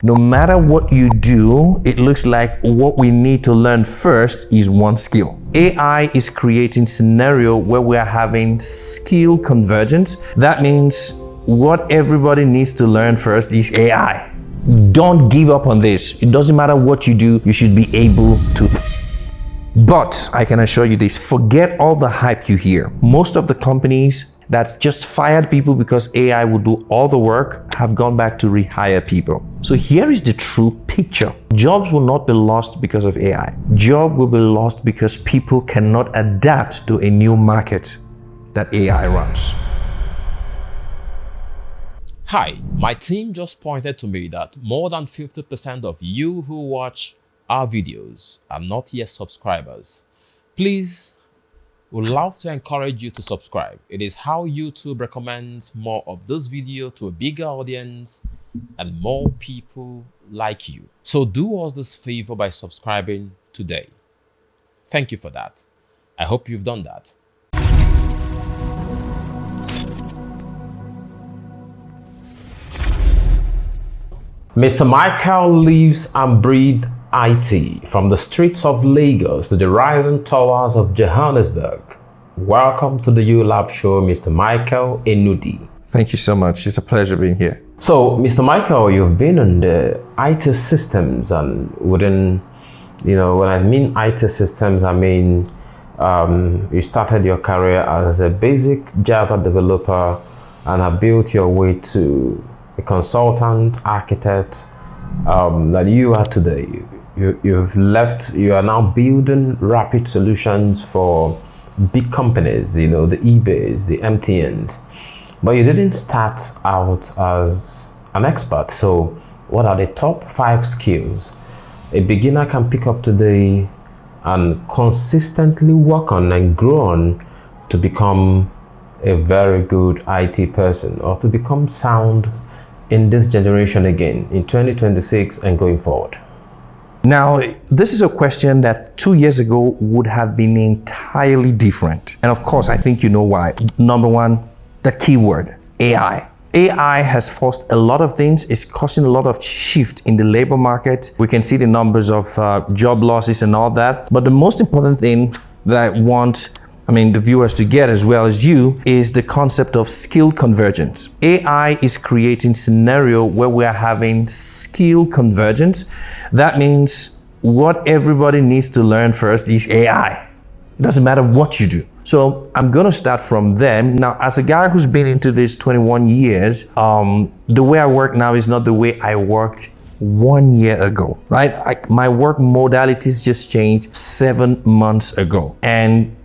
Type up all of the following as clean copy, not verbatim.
No matter what you do, it looks like what we need to learn first is one skill. AI is creating scenario where we are having skill convergence. That means what everybody needs to learn first is AI. Don't give up on this. It doesn't matter what you do, you should be able to. But I can assure you this, forget all the hype you hear. Most of the companies that just fired people because AI will do all the work have gone back to rehire people. So here is the true picture. Jobs will not be lost because of AI. Job will be lost because people cannot adapt to a new market that AI runs. Hi, my team just pointed to me that more than 50% of you who watch our videos are not yet subscribers. Please, we'd love to encourage you to subscribe. It is how YouTube recommends more of this video to a bigger audience and more people like you. So do us this favor by subscribing today. Thank you for that. I hope you've done that. Mr. Michael lives and breathes IT from the streets of Lagos to the rising towers of Johannesburg. Welcome to the ULab show, Mr. Michael Enudi. Thank you so much. It's a pleasure being here. So, Mr. Michael, you've been in the IT systems and within, when I mean IT systems, I mean you started your career as a basic Java developer and have built your way to a consultant, architect that you are today. You've left, you are now building rapid solutions for big companies, the eBays, the MTNs, but you didn't start out as an expert. So what are the top 5 skills a beginner can pick up today and consistently work on and grow on to become a very good IT person or to become sound in this generation again, in 2026 and going forward? Now, this is a question that 2 years ago would have been entirely different. And of course, I think you know why. Number one, the keyword, AI. AI has forced a lot of things. It's causing a lot of shift in the labor market. We can see the numbers of job losses and all that. But the most important thing that I want the viewers to get as well as you is the concept of skill convergence. AI is creating scenario where we are having skill convergence. That means what everybody needs to learn first is AI. It doesn't matter what you do. So I'm going to start from them. Now, as a guy who's been into this 21 years, the way I work now is not the way I worked 1 year ago, right? My work modalities just changed 7 months ago, and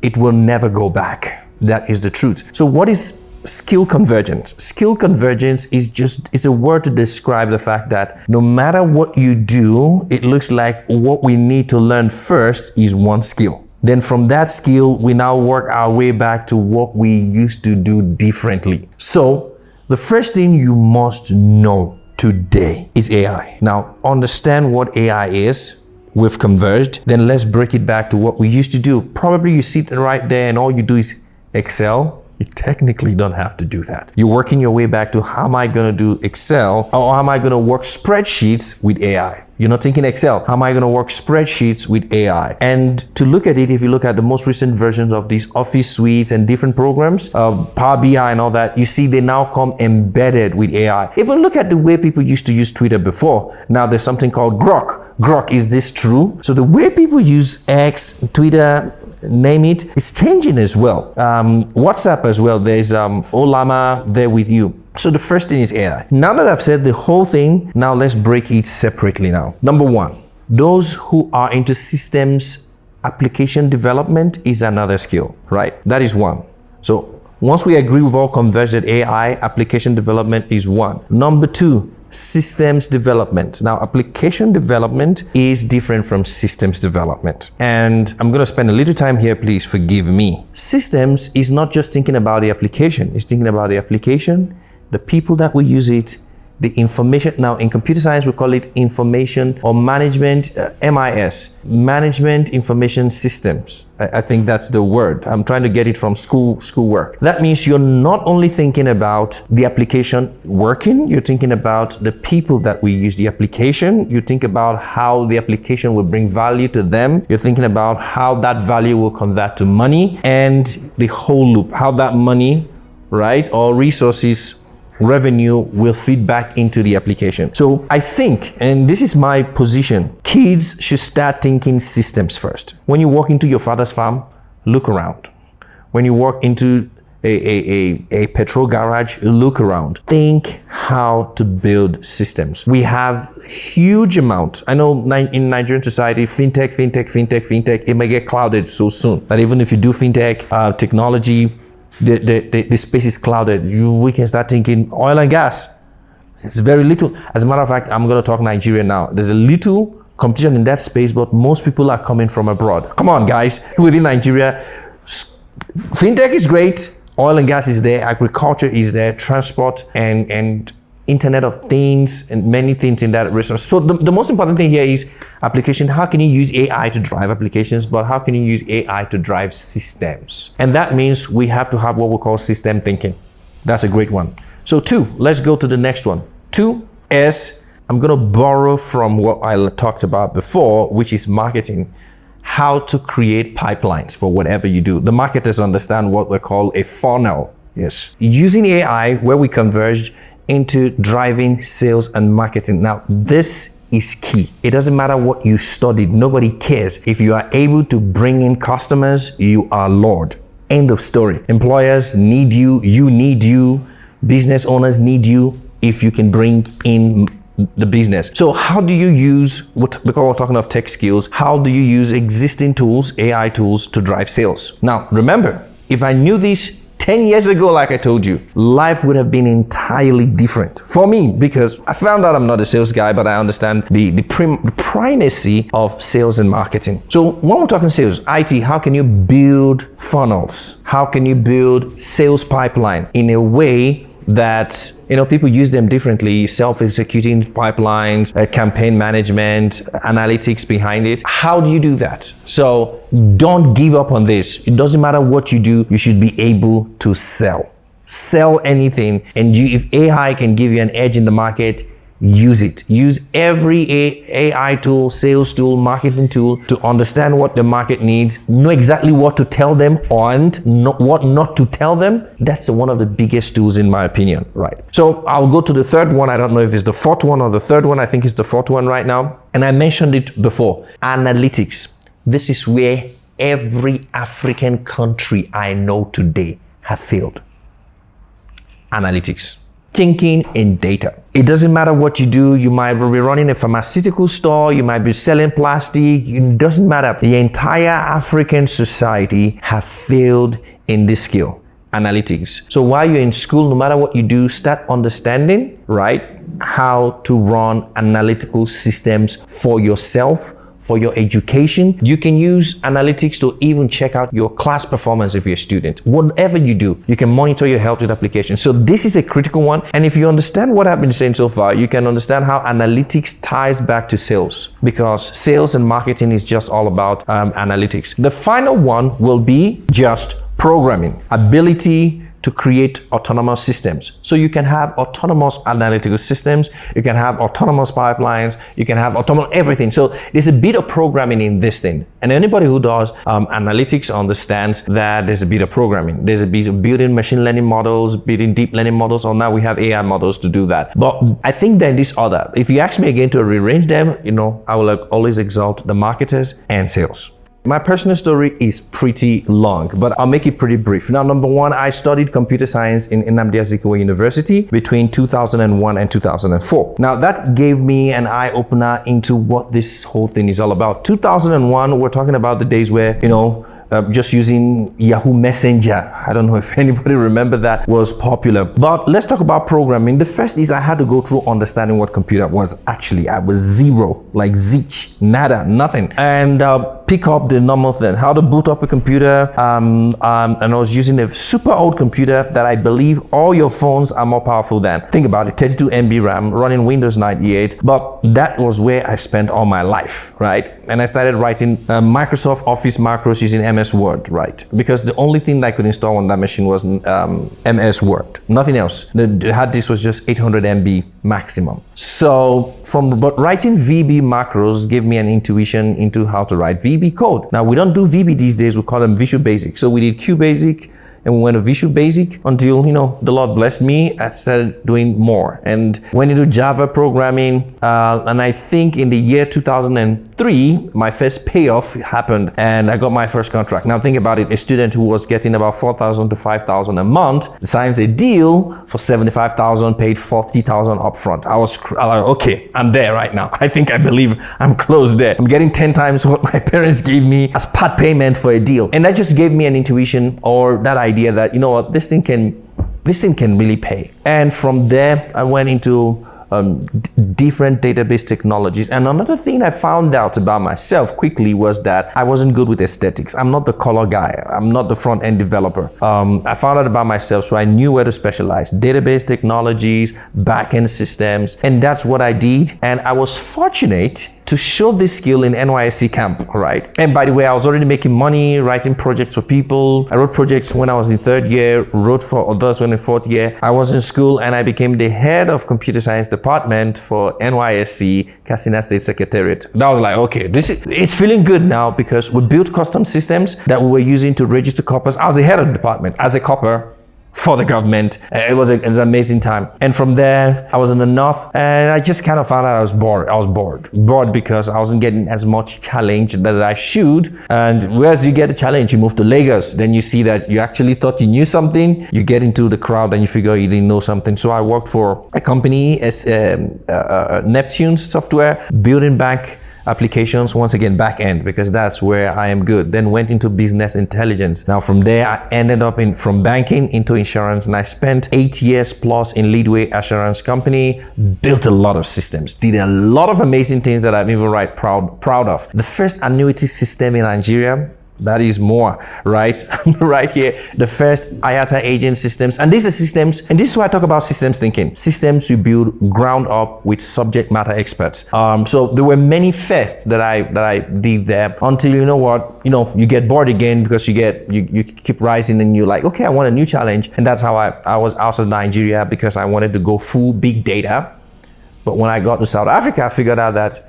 it will never go back. That is the truth. So what is skill convergence? Skill convergence is a word to describe the fact that no matter what you do, it looks like what we need to learn first is one skill. Then from that skill, we now work our way back to what we used to do differently. So the first thing you must know today is AI. Now, understand what AI is. We've converged, then let's break it back to what we used to do. Probably you sit right there and all you do is Excel. You technically don't have to do that. You're working your way back to how am I going to do Excel, or how am I going to work spreadsheets with AI? You're not thinking Excel. How am I going to work spreadsheets with AI? And to look at it, if you look at the most recent versions of these Office suites and different programs, Power BI and all that, you see they now come embedded with AI. Even look at the way people used to use Twitter before. Now there's something called Grok. Grok, is this true? So the way people use X, Twitter, name it, it's changing as well. WhatsApp as well, there's Olama there with you. So the first thing is AI. Now that I've said the whole thing, now let's break it separately now. Number one, those who are into systems application development is another skill, right? That is one. So once we agree with all converged that AI application development is one. Number two, systems development. Now, application development is different from systems development. And I'm going to spend a little time here, please forgive me. Systems is not just thinking about the application. It's thinking about the application, the people that will use it, the information. Now in computer science, we call it information or management, MIS, management information systems. I think that's the word. I'm trying to get it from schoolwork. That means you're not only thinking about the application working, you're thinking about the people that we use the application. You think about how the application will bring value to them. You're thinking about how that value will convert to money, and the whole loop, how that money, right, or resources, revenue will feed back into the application. So I think, and this is my position, kids should start thinking systems first. When you walk into your father's farm, look around. When you walk into a petrol garage, look around. Think how to build systems. We have huge amount. I know in Nigerian society, fintech, it may get clouded so soon that even if you do fintech, technology, the space is clouded. We can start thinking oil and gas. It's very little. As a matter of fact, I'm going to talk Nigeria now. There's a little competition in that space, but most people are coming from abroad. Come on, guys. Within Nigeria, fintech is great. Oil and gas is there. Agriculture is there. Transport and Internet of Things and many things in that resource. So the most important thing here is application. How can you use AI to drive applications, but how can you use AI to drive systems? And that means we have to have what we call system thinking. That's a great one. So 2, let's go to the next one. 2 is, I'm going to borrow from what I talked about before, which is marketing. How to create pipelines for whatever you do. The marketers understand what we call a funnel. Yes. Using AI where we converge into driving sales and marketing. Now, this is key. It doesn't matter what you studied. Nobody cares. If you are able to bring in customers, you are Lord. End of story. Employers need you. You need you. Business owners need you if you can bring in the business. So how do you use, because we're talking of tech skills, how do you use existing tools, AI tools, to drive sales? Now, remember, if I knew this 10 years ago, like I told you, life would have been entirely different for me, because I found out I'm not a sales guy, but I understand the primacy of sales and marketing. So when we're talking sales, IT, how can you build funnels? How can you build sales pipeline in a way that, people use them differently, self-executing pipelines, campaign management, analytics behind it. How do you do that? So don't give up on this. It doesn't matter what you do, you should be able to sell anything. And if AI can give you an edge in the market, use it. Use every AI tool, sales tool, marketing tool to understand what the market needs, know exactly what to tell them and what not to tell them. That's one of the biggest tools in my opinion, right? So I'll go to the third one. I don't know if it's the fourth one or the third one. I think it's the fourth one right now. And I mentioned it before, analytics. This is where every African country I know today have failed. Analytics. Thinking in data. It doesn't matter what you do. You might be running a pharmaceutical store. You might be selling plastic. It doesn't matter. The entire African society have failed in this skill, analytics. So while you're in school, no matter what you do, start understanding, right, how to run analytical systems for yourself, for your education. You can use analytics to even check out your class performance if you're a student. Whatever you do, you can monitor your health with applications. So this is a critical one. And if you understand what I've been saying so far, you can understand how analytics ties back to sales, because sales and marketing is just all about analytics. The final one will be just programming, ability to create autonomous systems. So you can have autonomous analytical systems, you can have autonomous pipelines, you can have autonomous everything. So there's a bit of programming in this thing. And anybody who does analytics understands that there's a bit of programming. There's a bit of building machine learning models, building deep learning models, or now we have AI models to do that. But I think that this other, if you ask me again to rearrange them, I will always exalt the marketers and sales. My personal story is pretty long, but I'll make it pretty brief. Now, number one, I studied computer science in Nnamdi Azikiwe University between 2001 and 2004. Now, that gave me an eye-opener into what this whole thing is all about. 2001, we're talking about the days where, just using Yahoo Messenger. I don't know if anybody remember that was popular. But let's talk about programming. The first is I had to go through understanding what computer was actually. I was zero, like zilch, nada, nothing. And pick up the normal thing, how to boot up a computer. And I was using a super old computer that I believe all your phones are more powerful than. Think about it, 32 MB RAM, running Windows 98. But that was where I spent all my life, right? And I started writing Microsoft Office macros using MS Word, right? Because the only thing that I could install on that machine was MS Word, nothing else. The hard disk was just 800 MB maximum. So but writing VB macros gave me an intuition into how to write VB code. Now we don't do VB these days, we call them Visual Basic. So we did QBasic, and we went to Visual Basic until, the Lord blessed me. I started doing more and went into Java programming. And I think in the year 2003, my first payoff happened and I got my first contract. Now think about it, a student who was getting about 4,000 to 5,000 a month signs a deal for 75,000, paid 40,000 upfront. I was like, okay, I'm there right now. I believe I'm close there. I'm getting 10 times what my parents gave me as part payment for a deal. And that just gave me an intuition, or that idea that, this thing can really pay. And from there, I went into different database technologies. And another thing I found out about myself quickly was that I wasn't good with aesthetics. I'm not the color guy. I'm not the front-end developer. I found out about myself, so I knew where to specialize. Database technologies, back-end systems, and that's what I did. And I was fortunate to show this skill in NYSC camp, right? And by the way, I was already making money, writing projects for people. I wrote projects when I was in third year, wrote for others when in fourth year. I was in school and I became the head of computer science department for NYSC, Katsina State Secretariat. That was like, okay, it's feeling good now, because we built custom systems that we were using to register coppers. I was the head of the department as a copper for the government. It was an amazing time. And from there, I was in the north and I just kind of found out I was bored because I wasn't getting as much challenge that I should. And whereas you get the challenge, you move to Lagos, then you see that you actually thought you knew something, you get into the crowd and you figure you didn't know something. So I worked for a company, Neptune Software, building bank applications, once again back end, because that's where I am good. Then went into business intelligence. Now from there I ended up from banking into insurance, and I spent 8 years plus in Leadway Assurance Company, built a lot of systems, did a lot of amazing things that I'm even proud of. The first annuity system in Nigeria, that is more, right? Right here, the first IATA agent systems. And these are systems, and this is why I talk about systems thinking. Systems you build ground up with subject matter experts. So there were many firsts that I did there, until you get bored again, because you keep rising and you're like, okay, I want a new challenge. And that's how I was out of Nigeria, because I wanted to go full big data. But when I got to South Africa, I figured out that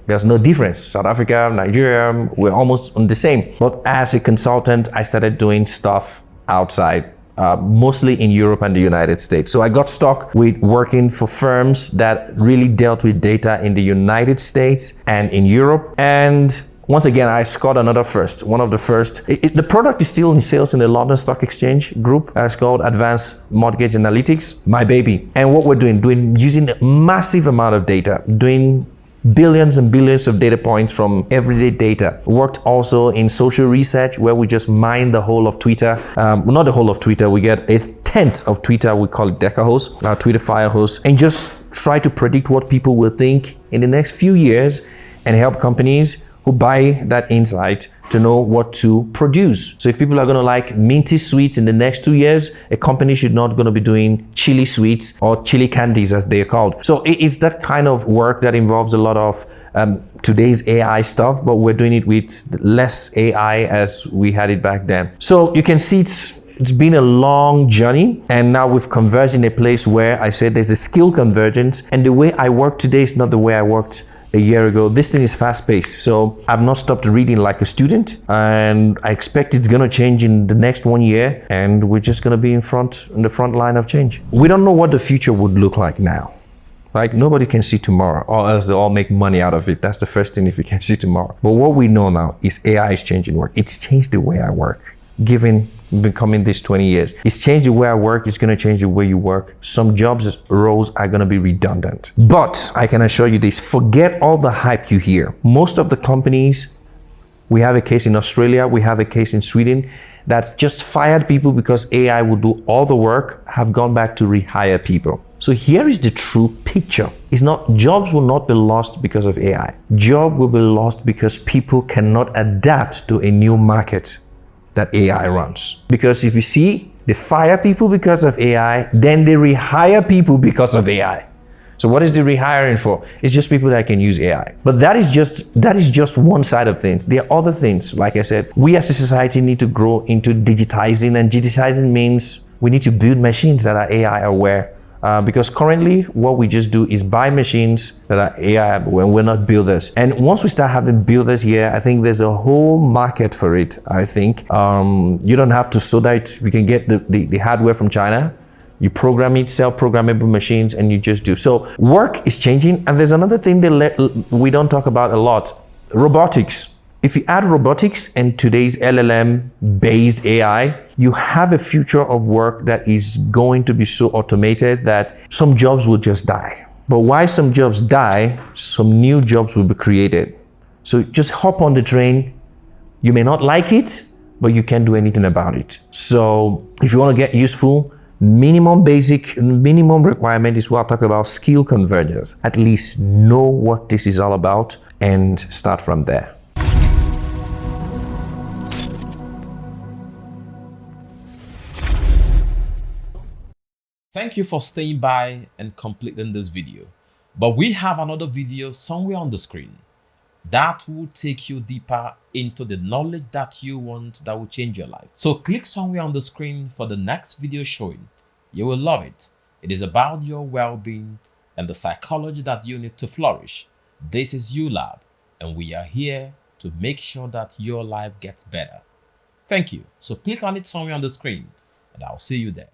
there's no difference. South Africa, Nigeria, we're almost on the same. But as a consultant, I started doing stuff outside, mostly in Europe and the United States. So I got stuck with working for firms that really dealt with data in the United States and in Europe. And once again, I scored another first, one of the first. The product is still in sales in the London Stock Exchange group. It's called Advanced Mortgage Analytics, my baby. And what we're doing using a massive amount of data, doing billions and billions of data points from everyday data. Worked also in social research, where we just mine the whole of Twitter. Not the whole of Twitter, we get a tenth of Twitter, we call it Decahost, our Twitter Firehost, and just try to predict what people will think in the next few years and help companies who buy that insight to know what to produce. So if people are going to like minty sweets in the next 2 years, a company should not going to be doing chili sweets or chili candies, as they're called. So it's that kind of work that involves a lot of today's AI stuff, but we're doing it with less AI as we had it back then. So you can see it's been a long journey, and now we've converged in a place where I said there's a skill convergence, and the way I work today is not the way I worked a year ago. This thing is fast-paced, so I've not stopped reading like a student, and I expect it's gonna change in the next 1 year, and we're just gonna be in the front line of change. We don't know what the future would look like now. Like, nobody can see tomorrow, or else they'll all make money out of it. That's the first thing, if you can see tomorrow. But what we know now is AI is changing work. It's changed the way I work, given becoming this 20 years. It's changed the way I work. It's going to change the way you work. Some jobs, roles are going to be redundant. But I can assure you this, forget all the hype you hear. Most of the companies We have a case in Australia, we have a case in Sweden that just fired people because AI would do all the work, have gone back to rehire people. So here is the true picture. It's not, jobs will not be lost because of AI. Job will be lost because people cannot adapt to a new market that AI runs. Because if you see, they fire people because of AI, then they rehire people because of AI. So what is the rehiring for? It's just people that can use AI. But that is just one side of things. There are other things. Like I said, we as a society need to grow into digitizing, and digitizing means we need to build machines that are AI aware. Because currently what we just do is buy machines that are AI when we're not builders. And once we start having builders here, I think there's a whole market for it. I think you don't have to soda it. We can get the hardware from China. You program it, self-programmable machines, and you just do. So work is changing. And there's another thing that we don't talk about a lot, robotics. If you add robotics and today's LLM-based AI, you have a future of work that is going to be so automated that some jobs will just die. But while some jobs die, some new jobs will be created. So just hop on the train. You may not like it, but you can't do anything about it. So if you want to get useful, minimum requirement is what I'll talk about, skill convergence. At least know what this is all about and start from there. Thank you for staying by and completing this video. But we have another video somewhere on the screen that will take you deeper into the knowledge that you want that will change your life. So click somewhere on the screen for the next video showing. You will love it. It is about your well-being and the psychology that you need to flourish. This is ULab, and we are here to make sure that your life gets better. Thank you. So click on it somewhere on the screen, and I'll see you there.